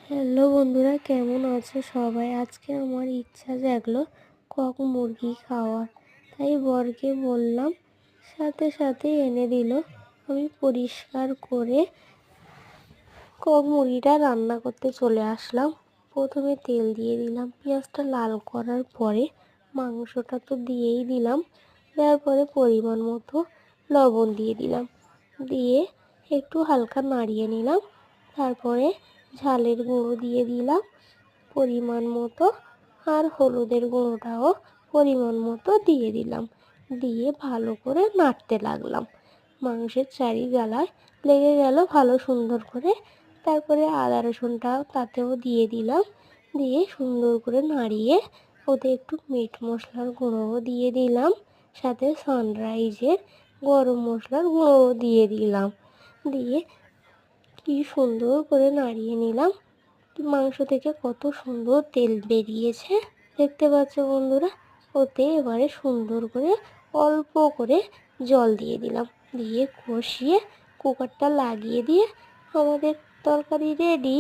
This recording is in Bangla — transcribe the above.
হ্যালো বন্ধুরা, কেমন আছো সবাই? আজকে আমার ইচ্ছা জাগলো কক মুরগি খাওয়ার। তাই বরকে বললাম, সাথে সাথে এনে দিল। আমি পরিষ্কার করে কক মুরগিটা রান্না করতে চলে আসলাম। প্রথমে তেল দিয়ে দিলাম, পেঁয়াজটা লাল করার পরে মাংসটা তো দিয়েই দিলাম। দেওয়ার পরে পরিমাণ মতো লবণ দিয়ে দিলাম, দিয়ে একটু হালকা নাড়িয়ে নিলাম। তারপরে ঝালের গুঁড়ো দিয়ে দিলাম পরিমাণ মতো, আর হলুদের গুঁড়োটাও পরিমাণ মতো দিয়ে দিলাম। দিয়ে ভালো করে নাড়তে লাগলাম। মাংসের চারিগালায় লেগে গেল ভালো সুন্দর করে। তারপরে আদা রসুনটাও তাতেও দিয়ে দিলাম, দিয়ে সুন্দর করে নাড়িয়ে ওতে একটু মিট মশলার গুঁড়োও দিয়ে দিলাম, সাথে সানরাইজের গরম মশলার গুঁড়োও দিয়ে দিলাম। দিয়ে কি সুন্দর করে নাড়িয়ে নিলাম। মাংস থেকে কত সুন্দর তেল বেরিয়েছে দেখতে পাচ্ছ বন্ধুরা। ওতে এবারে সুন্দর করে অল্প করে জল দিয়ে দিলাম, দিয়ে কষিয়ে কুকারটা লাগিয়ে দিয়ে আমাদের তরকারি রেডি।